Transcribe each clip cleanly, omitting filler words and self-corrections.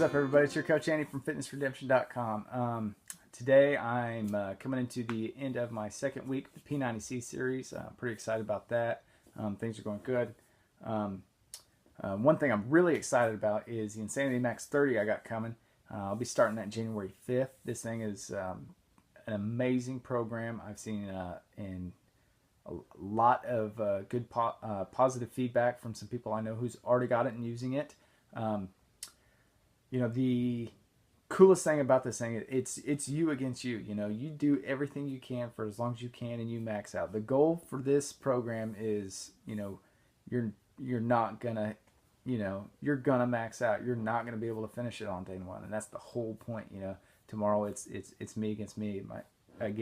What's up, everybody? It's your coach Andy from FitnessRedemption.com. Today I'm coming into the end of my second week of the P90C series. I'm pretty excited about that. Things are going good. One thing I'm really excited about is the Insanity Max 30 I got coming. I'll be starting that January 5th. This thing is an amazing program. I've seen in a lot of good positive feedback from some people I know who's already got it and using it. You know, the coolest thing about this thing, it's you against you. You know, you do everything you can for as long as you can and you max out. The goal for this program is, you know, you're not gonna, you know, you're gonna max out. You're not gonna be able to finish it on day one, and that's the whole point. You know, tomorrow it's me against me,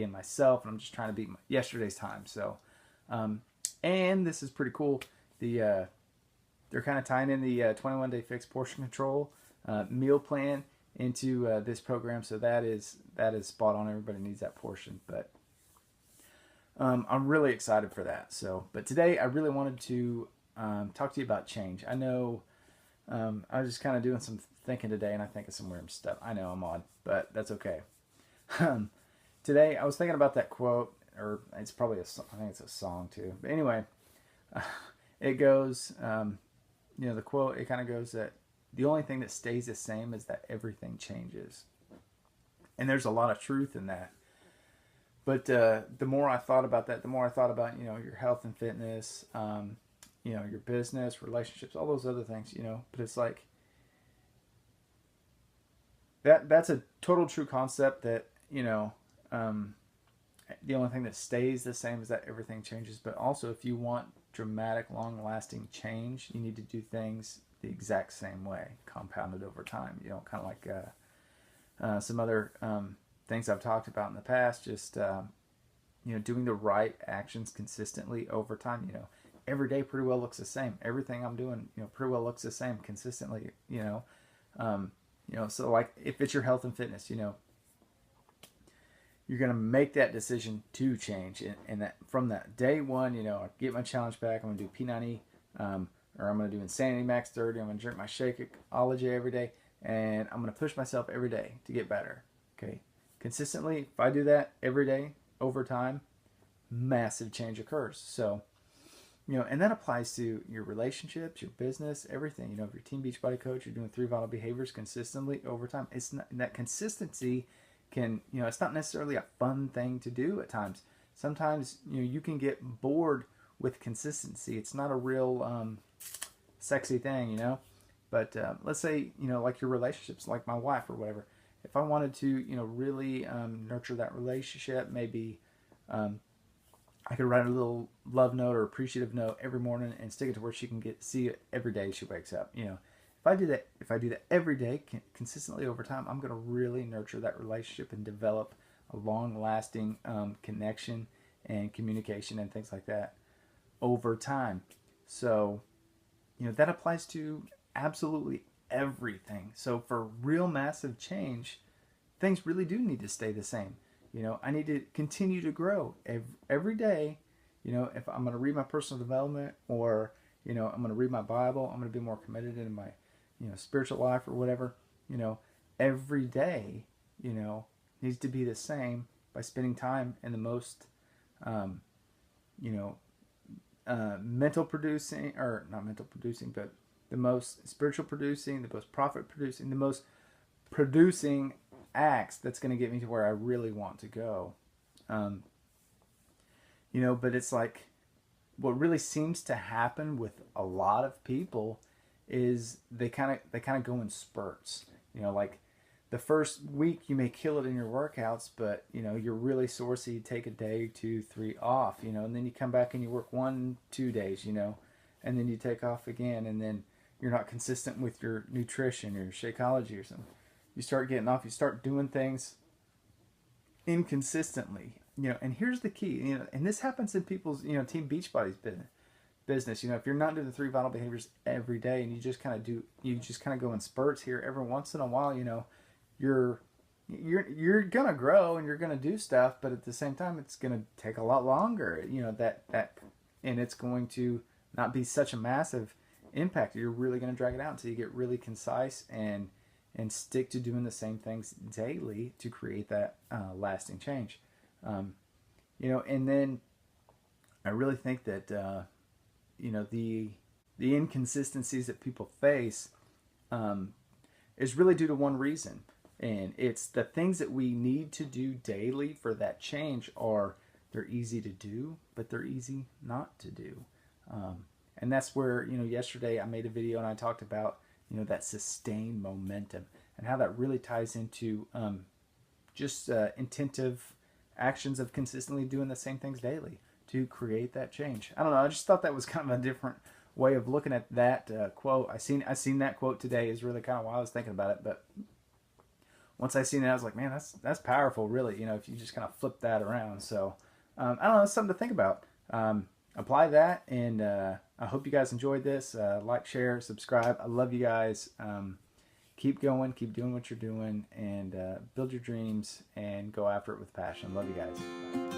myself, and I'm just trying to beat yesterday's time. So, and this is pretty cool. They're kind of tying in the 21-day fixed portion control meal plan into this program, so that is spot on. Everybody needs that portion, but I'm really excited for that. So, but today I really wanted to talk to you about change. I know I was just kind of doing some thinking today, and I think of some weird stuff. I know I'm odd, but that's okay. Today I was thinking about that quote, or it's probably I think it's a song too. But anyway, it goes, you know, the quote, it kind of goes that the only thing that stays the same is that everything changes. And there's a lot of truth in that. But the more I thought about that, the more I thought about, you know, your health and fitness, you know, your business, relationships, all those other things, you know. But it's like, that's a total true concept that, you know, the only thing that stays the same is that everything changes. But also, if you want dramatic, long-lasting change, you need to do things the exact same way, compounded over time. You know, kind of like some other things I've talked about in the past, just you know, doing the right actions consistently over time. You know, every day pretty well looks the same. Everything I'm doing, you know, pretty well looks the same consistently. You know, so like if it's your health and fitness, you know, you're going to make that decision to change. And that from that day one, you know, I get my challenge back. I'm going to do P90, or I'm going to do Insanity Max 30. I'm going to drink my Shakeology every day. And I'm going to push myself every day to get better. Okay. Consistently, if I do that every day, over time, massive change occurs. So, you know, and that applies to your relationships, your business, everything. You know, if you're a Team Beachbody coach, you're doing 3 vital behaviors consistently over time. It's not, that consistency can, you know, it's not necessarily a fun thing to do at times. Sometimes, you know, you can get bored with consistency. It's not a real sexy thing, you know. But let's say, you know, like your relationships, like my wife or whatever. If I wanted to, you know, really nurture that relationship, maybe I could write a little love note or appreciative note every morning and stick it to where she can see it every day she wakes up. You know, if I do that every day consistently over time, I'm going to really nurture that relationship and develop a long-lasting connection and communication and things like that over time. So, you know, that applies to absolutely everything. So for real massive change, things really do need to stay the same. You know, I need to continue to grow every day. You know, if I'm going to read my personal development, or, you know, I'm going to read my Bible, I'm going to be more committed in my, you know, spiritual life or whatever, you know, every day, you know, needs to be the same by spending time in the most, you know, mental producing, or not mental producing, but the most spiritual producing, the most profit producing, the most producing acts that's going to get me to where I really want to go. You know, but it's like, what really seems to happen with a lot of people is they kind of go in spurts. You know, like the first week you may kill it in your workouts, but, you know, you're really sore, so you take a day, 2, 3 off, you know, and then you come back and you work 1, 2 days, you know, and then you take off again, and then you're not consistent with your nutrition or your Shakeology or something. You start getting off, you start doing things inconsistently, you know, and here's the key, you know, and this happens in people's, you know, Team Beachbody's business. You know, if you're not doing the 3 vital behaviors every day, and you just kind of go in spurts here every once in a while, you know, you're gonna grow and you're gonna do stuff, but at the same time, it's gonna take a lot longer, you know, and it's going to not be such a massive impact. You're really going to drag it out until you get really concise and and stick to doing the same things daily to create that lasting change. And then I really think that the inconsistencies that people face is really due to one reason, and it's the things that we need to do daily for that change are they're easy to do, but they're easy not to do. And that's where, yesterday I made a video and I talked about, that sustained momentum and how that really ties into just intentive actions of consistently doing the same things daily to create that change. I don't know. I just thought that was kind of a different way of looking at that quote. I seen that quote today is really kind of why I was thinking about it. But once I seen it, I was like, man, that's powerful, really. If you just kind of flip that around. So I don't know. It's something to think about. Apply that, and I hope you guys enjoyed this. Like, share, subscribe. I love you guys. Keep going, keep doing what you're doing, and build your dreams and go after it with passion. Love you guys. Bye.